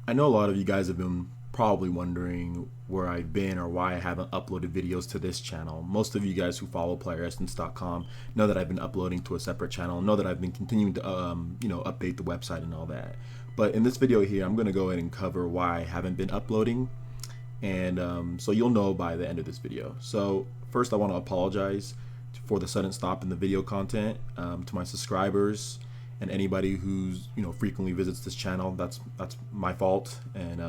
I know a lot of you guys have been probably wondering where I've been or why I haven't uploaded videos to this channel. Most of you guys who follow playeressence.com know that I've been uploading to a separate channel, know that I've been continuing to update the website and all that. But in this video here, I'm going to go ahead and cover why I haven't been uploading, and so you'll know by the end of this video. So first, I want to apologize for the sudden stop in the video content to my subscribers and anybody who's frequently visits this channel. That's my fault, and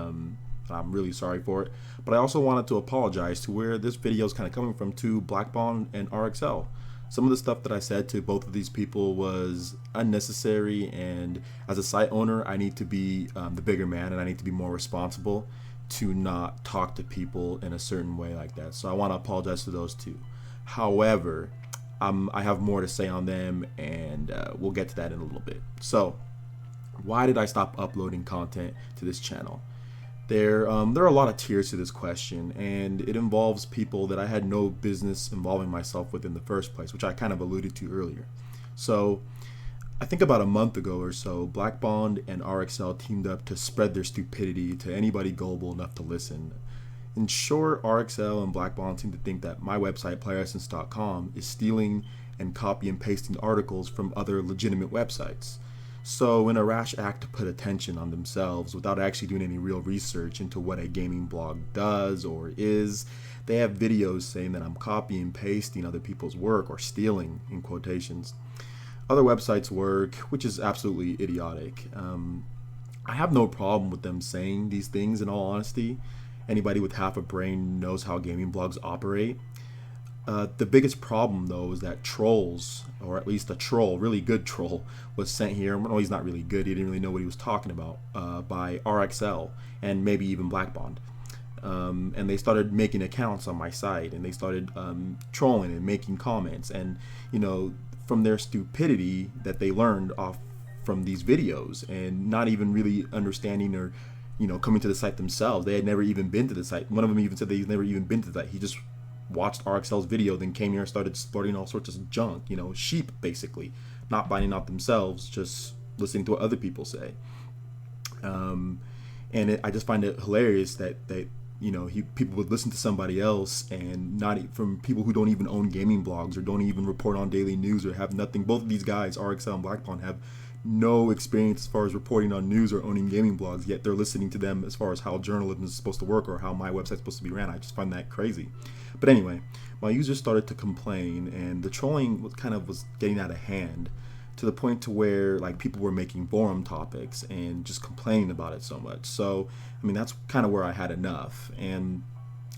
I'm really sorry for it. But I also wanted to apologize to where this video is kind of coming from, to Blackbond and RXL. Some of the stuff that I said to both of these people was unnecessary, and as a site owner, I need to be the bigger man, and I need to be more responsible to not talk to people in a certain way like that. So I want to apologize to those two. However, I have more to say on them, and we'll get to that in a little bit. So why did I stop uploading content to this channel? There are a lot of tiers to this question, and it involves people that I had no business involving myself with in the first place, which I kind of alluded to earlier. So I think about a month ago or so, Blackbond and RXL teamed up to spread their stupidity to anybody gullible enough to listen. In short, RXL and Blackbond seem to think that my website, playeressence.com, is stealing and copy and pasting articles from other legitimate websites. So in a rash act to put attention on themselves without actually doing any real research into what a gaming blog does or is, they have videos saying that I'm copying and pasting other people's work, or stealing in quotations, other websites' work, which is absolutely idiotic. I have no problem with them saying these things, in all honesty. Anybody with half a brain knows how gaming blogs operate. The biggest problem, though, is that trolls, or at least a troll, really good troll, was sent here. No, he's not really good. He didn't really know what he was talking about, by RXL and maybe even Blackbond. And they started making accounts on my site, and they started trolling and making comments. And, from their stupidity that they learned off from these videos, and not even really understanding or, coming to the site themselves. They had never even been to the site. One of them even said that he's never even been to the site. He just watched RXL's video, then came here and started sporting all sorts of junk, sheep basically, not finding out themselves, just listening to what other people say. I just find it hilarious that people would listen to somebody else, and not from people who don't even own gaming blogs or don't even report on daily news or have nothing. Both of these guys, RXL and Blackbond, have no experience as far as reporting on news or owning gaming blogs, yet they're listening to them as far as how journalism is supposed to work or how my website's supposed to be ran. I just find that crazy. But anyway, my users started to complain, and the trolling was getting out of hand, to the point to where people were making forum topics and just complaining about it so much. So that's kind of where I had enough, and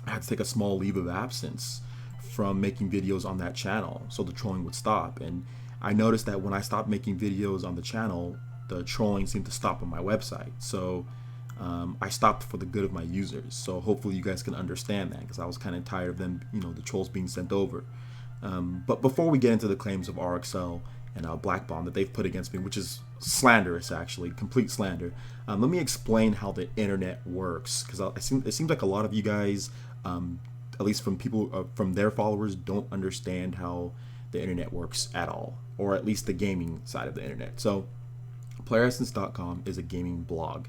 I had to take a small leave of absence from making videos on that channel so the trolling would stop. And I noticed that when I stopped making videos on the channel, the trolling seemed to stop on my website. So I stopped for the good of my users. So hopefully you guys can understand that, because I was kind of tired of them, the trolls being sent over. But before we get into the claims of RXL and Blackbond that they've put against me, which is slanderous, actually, complete slander, let me explain how the internet works, because it seems like a lot of you guys, at least from people, from their followers, don't understand how the internet works at all, or at least the gaming side of the internet. So playeressence.com is a gaming blog.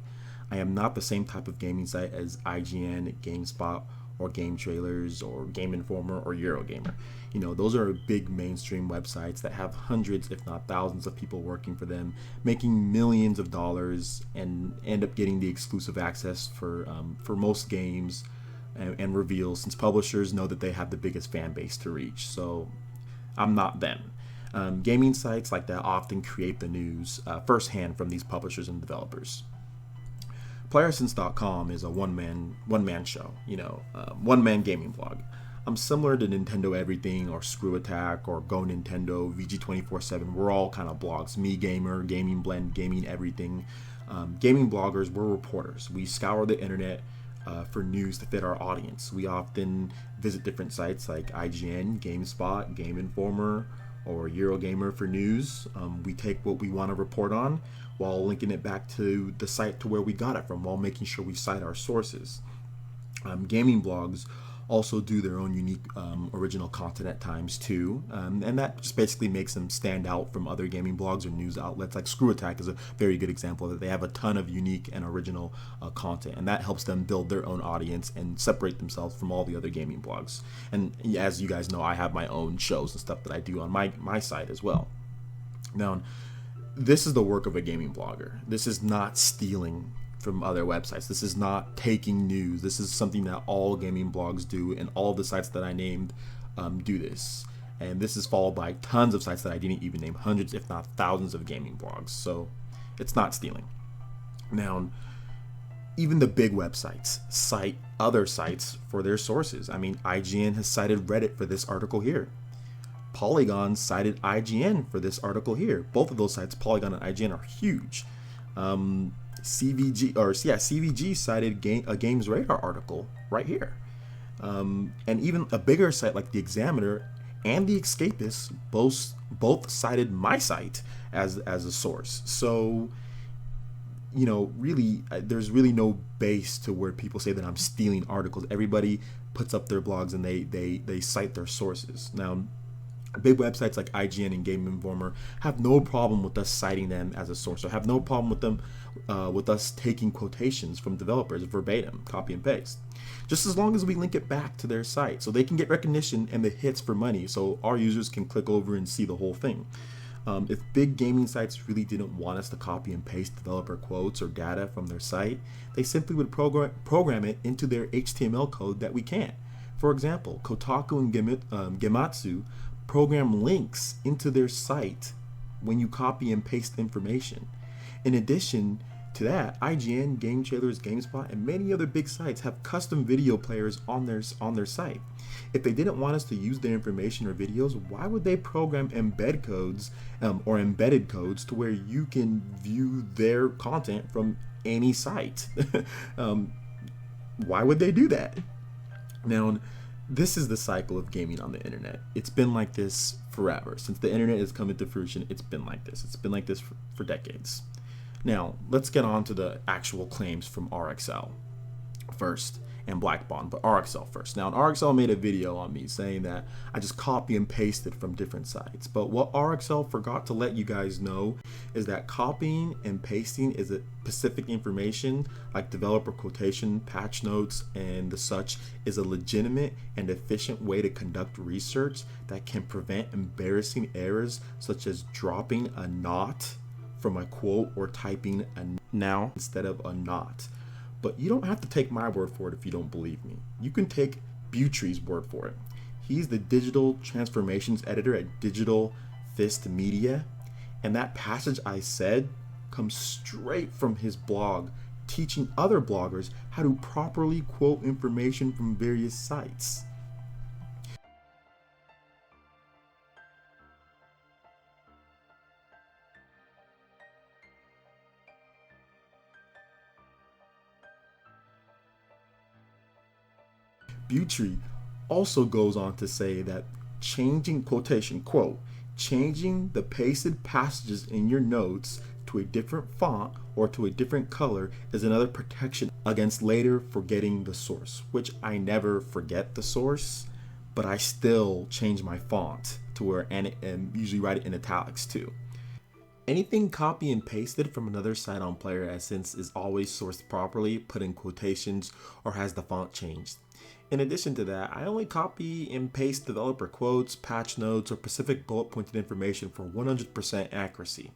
I am not the same type of gaming site as IGN, GameSpot, or Game Trailers, or Game Informer, or Eurogamer. Those are big mainstream websites that have hundreds, if not thousands, of people working for them, making millions of dollars, and end up getting the exclusive access for most games and reveals, since publishers know that they have the biggest fan base to reach. So I'm not them. Gaming sites like that often create the news firsthand from these publishers and developers. Playeressence.com is a one-man show, one-man gaming blog. I'm similar to Nintendo Everything, or Screw Attack, or Go Nintendo, VG247. We're all kind of blogs. Me Gamer, Gaming Blend, Gaming Everything. Gaming bloggers, we're reporters. We scour the internet for news to fit our audience. We often visit different sites like IGN, GameSpot, Game Informer, or Eurogamer for news. We take what we want to report on while linking it back to the site to where we got it from, while making sure we cite our sources. Gaming blogs also do their own unique original content at times too, and that just basically makes them stand out from other gaming blogs or news outlets. Like Screw Attack is a very good example that they have a ton of unique and original content, and that helps them build their own audience and separate themselves from all the other gaming blogs. And as you guys know, I have my own shows and stuff that I do on my site as well. Now, this is the work of a gaming blogger. This is not stealing from other websites. This is not taking news. This is something that all gaming blogs do, and all the sites that I named do this. And this is followed by tons of sites that I didn't even name, hundreds if not thousands of gaming blogs. So it's not stealing. Now, even the big websites cite other sites for their sources. I mean, IGN has cited Reddit for this article here. Polygon cited IGN for this article here. Both of those sites, Polygon and IGN, are huge. CVG cited a Games Radar article right here. And even a bigger site like the Examiner and the Escapist both cited my site as a source. So, you know, really, there's really no base to where people say that I'm stealing articles. Everybody puts up their blogs and they cite their sources. Now, big websites like IGN and Game Informer have no problem with us citing them as a source, or have no problem with them with us taking quotations from developers verbatim, copy and paste, just as long as we link it back to their site so they can get recognition and the hits for money, so our users can click over and see the whole thing. If big gaming sites really didn't want us to copy and paste developer quotes or data from their site, they simply would program it into their HTML code that we can't. For example, Kotaku and Gematsu program links into their site when you copy and paste information. In addition to that, IGN, Game Trailers, GameSpot, and many other big sites have custom video players on their site. If they didn't want us to use their information or videos, why would they program embed codes or embedded codes to where you can view their content from any site? Why would they do that? Now, this is the cycle of gaming on the internet. It's been like this forever. Since the internet has come into fruition, it's been like this. It's been like this for decades. Now, let's get on to the actual claims from RXL first, and Black Bond, but RXL first. Now, RXL made a video on me saying that I just copy and pasted from different sites. But what RXL forgot to let you guys know is that copying and pasting is a specific information like developer quotation, patch notes, and the such is a legitimate and efficient way to conduct research that can prevent embarrassing errors such as dropping a not from a quote or typing a now instead of a not. But you don't have to take my word for it if you don't believe me. You can take Buttry's word for it. He's the digital transformations editor at Digital Fist Media, and that passage I said comes straight from his blog, teaching other bloggers how to properly quote information from various sites. Buttry also goes on to say that changing quotation, quote, changing the pasted passages in your notes to a different font or to a different color is another protection against later forgetting the source, which I never forget the source, but I still change my font to where, and usually write it in italics too. Anything copy and pasted from another site on Player Essence is always sourced properly, put in quotations, or has the font changed. In addition to that, I only copy and paste developer quotes, patch notes, or specific bullet pointed information for 100% accuracy.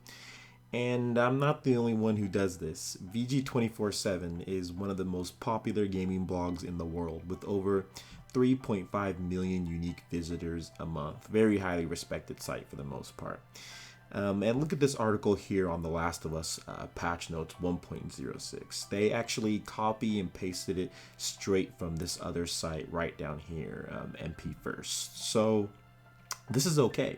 And I'm not the only one who does this. VG247 is one of the most popular gaming blogs in the world with over 3.5 million unique visitors a month. Very highly respected site for the most part. And look at this article here on The Last of Us patch notes 1.06. They actually copy and pasted it straight from this other site right down here, MP First. So this is okay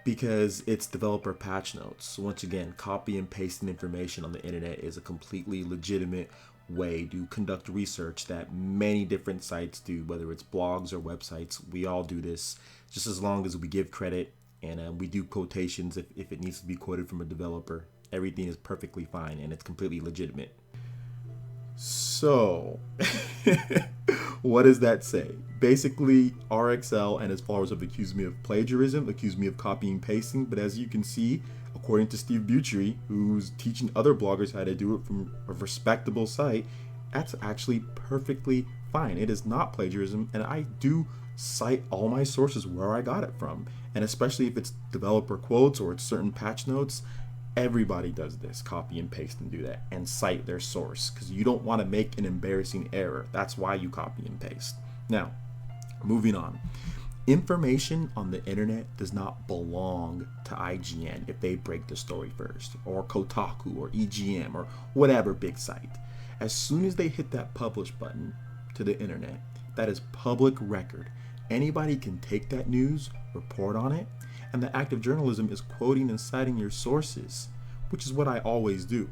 because it's developer patch notes. Once again, copy and pasting information on the internet is a completely legitimate way to conduct research that many different sites do, whether it's blogs or websites. We all do this just as long as we give credit. And we do quotations if it needs to be quoted from a developer. Everything is perfectly fine and it's completely legitimate. So, what does that say? Basically, RXL and his followers have accused me of plagiarism, accused me of copying and pasting, but as you can see, according to Steve Buttry, who's teaching other bloggers how to do it from a respectable site, that's actually perfectly fine. It is not plagiarism, and I do cite all my sources where I got it from. And especially if it's developer quotes or it's certain patch notes, everybody does this, copy and paste and do that, and cite their source, because you don't want to make an embarrassing error. That's why you copy and paste. Now, moving on. Information on the internet does not belong to IGN if they break the story first, or Kotaku, or EGM, or whatever big site. As soon as they hit that publish button to the internet, that is public record. Anybody can take that news, report on it, and the act of journalism is quoting and citing your sources, which is what I always do.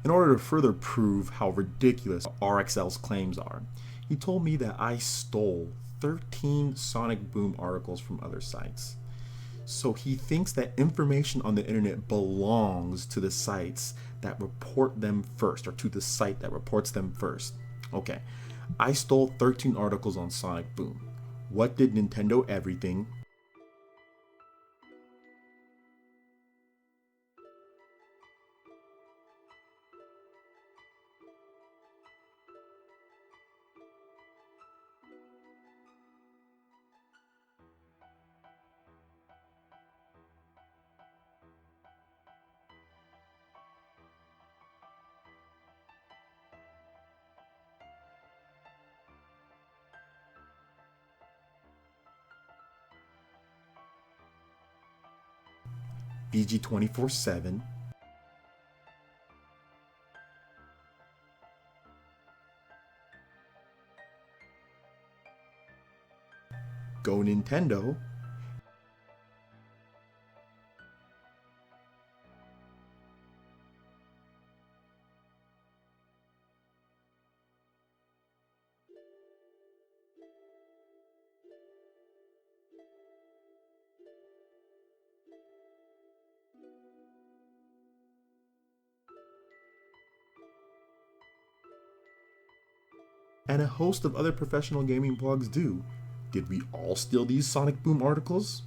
In order to further prove how ridiculous RXL's claims are, he told me that I stole 13 Sonic Boom articles from other sites. So he thinks that information on the internet belongs to the sites that report them first, or to the site that reports them first. Okay, I stole 13 articles on Sonic Boom. What did Nintendo Everything, VG 24/7, Go Nintendo, and a host of other professional gaming blogs do. Did we all steal these Sonic Boom articles?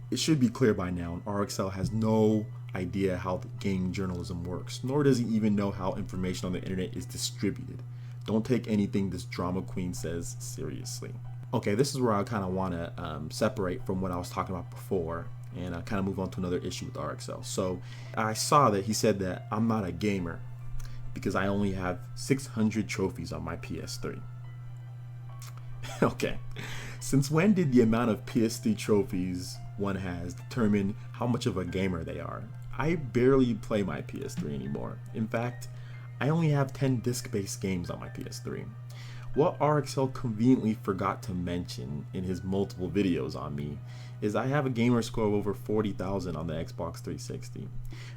It should be clear by now, RXL has no idea how gaming journalism works, nor does he even know how information on the internet is distributed. Don't take anything this drama queen says seriously. Okay, this is where I kind of want to separate from what I was talking about before and kind of move on to another issue with RXL. So I saw that he said that I'm not a gamer because I only have 600 trophies on my PS3. Okay, since when did the amount of PS3 trophies one has determine how much of a gamer they are? I barely play my PS3 anymore. In fact, I only have 10 disc-based games on my PS3. What RXL conveniently forgot to mention in his multiple videos on me is I have a gamer score of over 40,000 on the Xbox 360.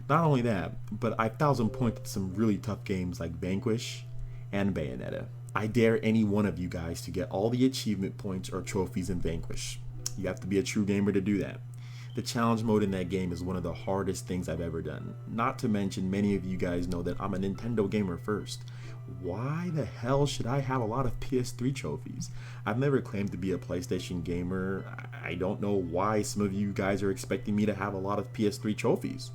Not only that, but I've 1,000 pointed some really tough games like Vanquish and Bayonetta. I dare any one of you guys to get all the achievement points or trophies in Vanquish. You have to be a true gamer to do that. The challenge mode in that game is one of the hardest things I've ever done. Not to mention, many of you guys know that I'm a Nintendo gamer first. Why the hell should I have a lot of PS3 trophies? I've never claimed to be a PlayStation gamer. I don't know why some of you guys are expecting me to have a lot of PS3 trophies.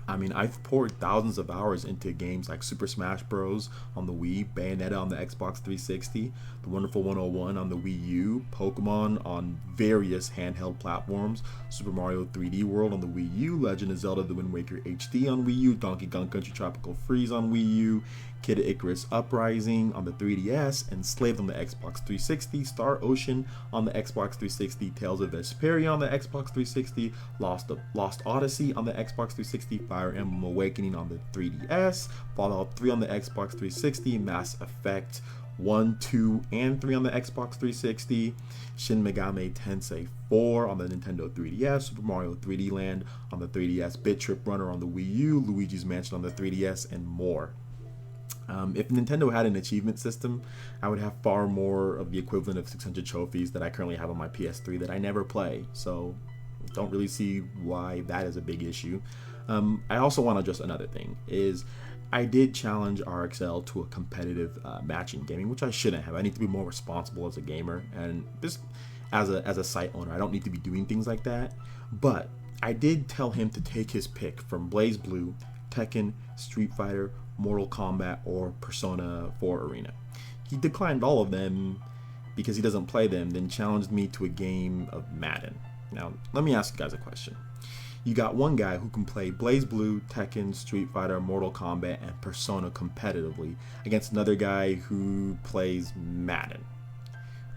I mean, I've poured thousands of hours into games like Super Smash Bros. On the Wii, Bayonetta on the Xbox 360, The Wonderful 101 on the Wii U, Pokemon on various handheld platforms, Super Mario 3D World on the Wii U, Legend of Zelda The Wind Waker HD on Wii U, Donkey Kong Country Tropical Freeze on Wii U, Kid Icarus Uprising on the 3DS, Enslaved on the Xbox 360, Star Ocean on the Xbox 360, Tales of Vesperia on the Xbox 360, Lost Odyssey on the Xbox 360, Fire Emblem Awakening on the 3DS, Fallout 3 on the Xbox 360, Mass Effect 1, 2, and 3 on the Xbox 360, Shin Megami Tensei 4 on the Nintendo 3DS, Super Mario 3D Land on the 3DS, Bit Trip Runner on the Wii U, Luigi's Mansion on the 3DS, and more. If Nintendo had an achievement system, I would have far more of the equivalent of 600 trophies that I currently have on my PS3 that I never play, so don't really see why that is a big issue. I also want to address another thing, is I did challenge RXL to a competitive match in gaming, which I shouldn't have. I need to be more responsible as a gamer, and just as a site owner, I don't need to be doing things like that. But I did tell him to take his pick from Blaze Blue, Tekken, Street Fighter, Mortal Kombat, or Persona 4 Arena. He declined all of them because he doesn't play them, then challenged me to a game of Madden. Now, let me ask you guys a question. You got one guy who can play Blaze Blue, Tekken, Street Fighter, Mortal Kombat, and Persona competitively against another guy who plays Madden.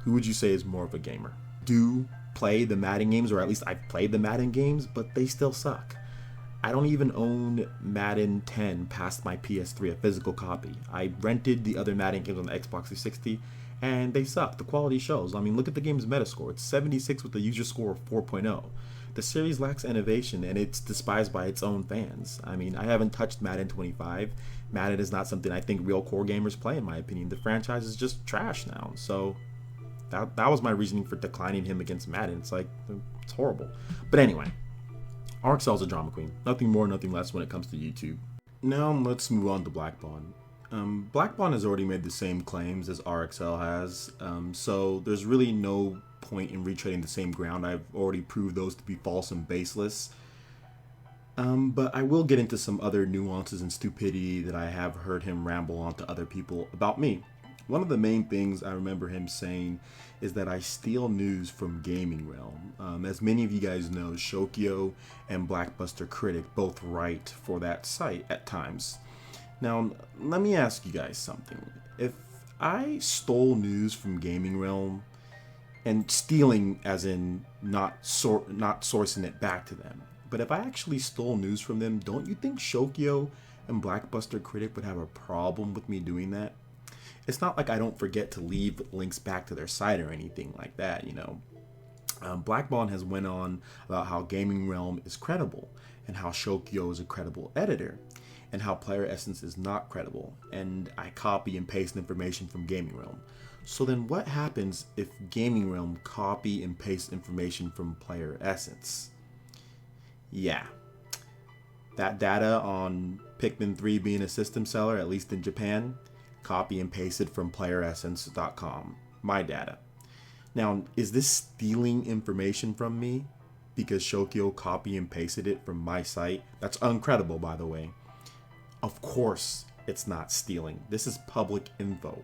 Who would you say is more of a gamer? Do play the Madden games, or at least I've played the Madden games, but they still suck. I don't even own Madden 10 past my PS3, a physical copy. I rented the other Madden games on the Xbox 360, and they suck. The quality shows. I mean, look at the game's Metascore. It's 76 with a user score of 4.0. The series lacks innovation, and it's despised by its own fans. I mean, I haven't touched Madden 25. Madden is not something I think real core gamers play, in my opinion. The franchise is just trash now. So that was my reasoning for declining him against Madden. It's horrible. But anyway, RXL's a drama queen. Nothing more, nothing less when it comes to YouTube. Now let's move on to Blackbond. Blackbond has already made the same claims as RXL has, so there's really no point in retreading the same ground. I've already proved those to be false and baseless. But I will get into some other nuances and stupidity that I have heard him ramble on to other people about me. One of the main things I remember him saying is that I steal news from GaminRealm. As many of you guys know, Shokio and Blackbuster Critic both write for that site at times. Now, let me ask you guys something. If I stole news from GaminRealm, and stealing as in not sourcing it back to them, but if I actually stole news from them, don't you think Shokio and Blackbuster Critic would have a problem with me doing that? It's not like I don't forget to leave links back to their site or anything like that, you know. Blackbond has went on about how GaminRealm is credible, and how Shokio is a credible editor, and how Player Essence is not credible, and I copy and paste information from GaminRealm. So then what happens if GaminRealm copy and paste information from Player Essence? Yeah, that data on Pikmin 3 being a system seller, at least in Japan, copy and pasted from playeressence.com, my data. Now, is this stealing information from me because Shokio copy and pasted it from my site? That's uncredible, by the way. Of course it's not stealing. This is public info.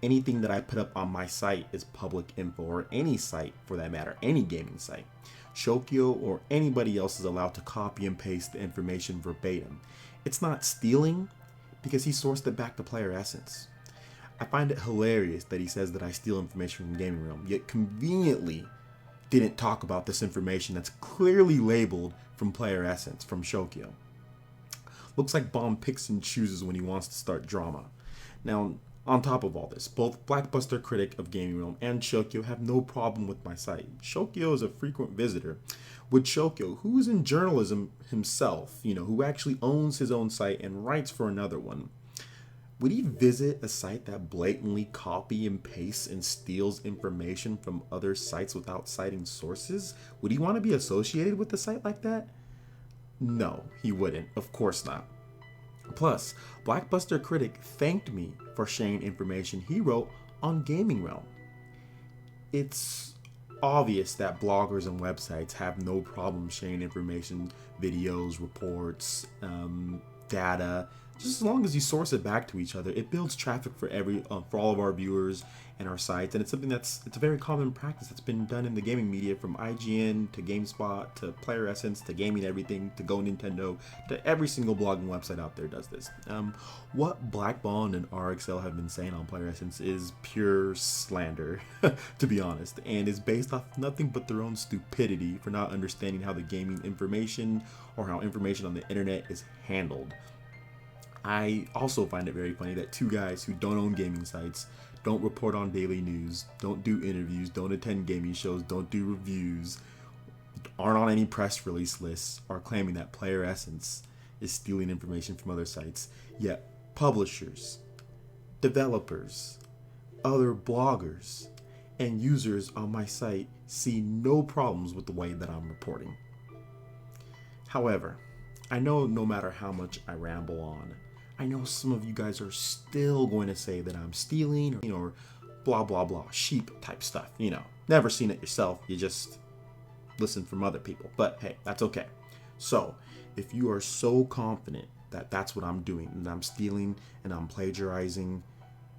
Anything that I put up on my site is public info, or any site for that matter, any gaming site. Shokio or anybody else is allowed to copy and paste the information verbatim. It's not stealing because he sourced it back to Player Essence. I find it hilarious that he says that I steal information from GaminRealm, yet conveniently didn't talk about this information that's clearly labeled from Player Essence, from Shokio. Looks like Bomb picks and chooses when he wants to start drama. Now, on top of all this, both Blackbuster Critic of GaminRealm and Shokio have no problem with my site. Shokio is a frequent visitor. With Shokio, who is in journalism himself, you know, who actually owns his own site and writes for another one, would he visit a site that blatantly copy and pastes and steals information from other sites without citing sources? Would he want to be associated with a site like that? No, he wouldn't. Of course not. Plus, Blackbuster Critic thanked me for sharing information he wrote on GaminRealm. It's obvious that bloggers and websites have no problem sharing information, videos, reports, data. Just as long as you source it back to each other, it builds traffic for all of our viewers and our sites, and it's something it's a very common practice that's been done in the gaming media, from IGN to GameSpot to Player Essence to Gaming Everything to Go Nintendo to every single blog and website out there does this. What Blackbond and RXL have been saying on Player Essence is pure slander, to be honest, and is based off nothing but their own stupidity for not understanding how the gaming information or how information on the internet is handled. I also find it very funny that two guys who don't own gaming sites, don't report on daily news, don't do interviews, don't attend gaming shows, don't do reviews, aren't on any press release lists, are claiming that Player Essence is stealing information from other sites, yet publishers, developers, other bloggers, and users on my site see no problems with the way that I'm reporting. However, I know no matter how much I ramble on, I know some of you guys are still going to say that I'm stealing, or blah, blah, blah, sheep type stuff, never seen it yourself. You just listen from other people, but hey, that's okay. So if you are so confident that that's what I'm doing and I'm stealing and I'm plagiarizing,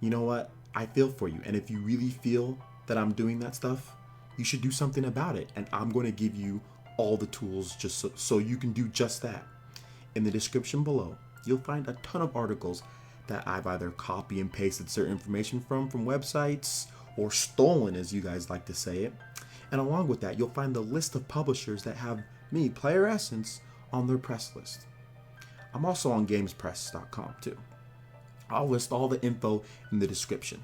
you know what? I feel for you. And if you really feel that I'm doing that stuff, you should do something about it. And I'm going to give you all the tools just so you can do just that. In the description below, you'll find a ton of articles that I've either copy and pasted certain information from websites, or stolen, as you guys like to say it. And along with that, you'll find the list of publishers that have me, Player Essence, on their press list. I'm also on gamespress.com too. I'll list all the info in the description.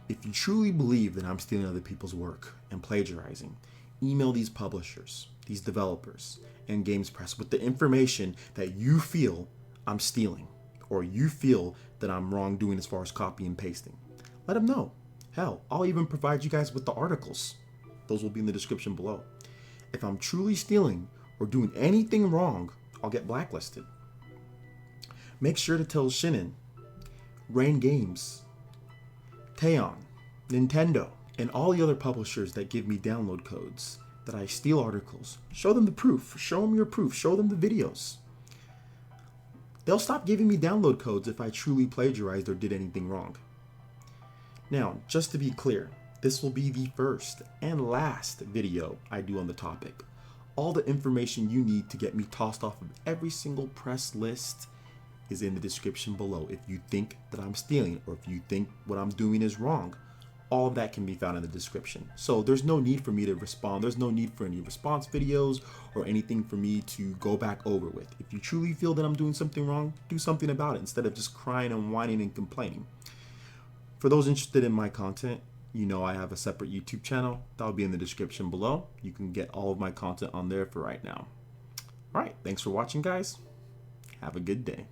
If you truly believe that I'm stealing other people's work and plagiarizing, email these publishers, these developers, and GamesPress with the information that you feel I'm stealing, or you feel that I'm wrongdoing as far as copy and pasting. Let them know. Hell, I'll even provide you guys with the articles. Those will be in the description below. If I'm truly stealing or doing anything wrong, I'll get blacklisted. Make sure to tell Shinin, Rain Games, Teon, Nintendo, and all the other publishers that give me download codes that I steal articles. Show them the proof. Show them your proof. Show them the videos. They'll stop giving me download codes if I truly plagiarized or did anything wrong. Now, just to be clear, this will be the first and last video I do on the topic. All the information you need to get me tossed off of every single press list is in the description below. If you think that I'm stealing, or if you think what I'm doing is wrong, all of that can be found in the description. So there's no need for me to respond. There's no need for any response videos or anything for me to go back over with. If you truly feel that I'm doing something wrong, do something about it instead of just crying and whining and complaining. For those interested in my content, I have a separate YouTube channel. That'll be in the description below. You can get all of my content on there for right now. All right, thanks for watching, guys. Have a good day.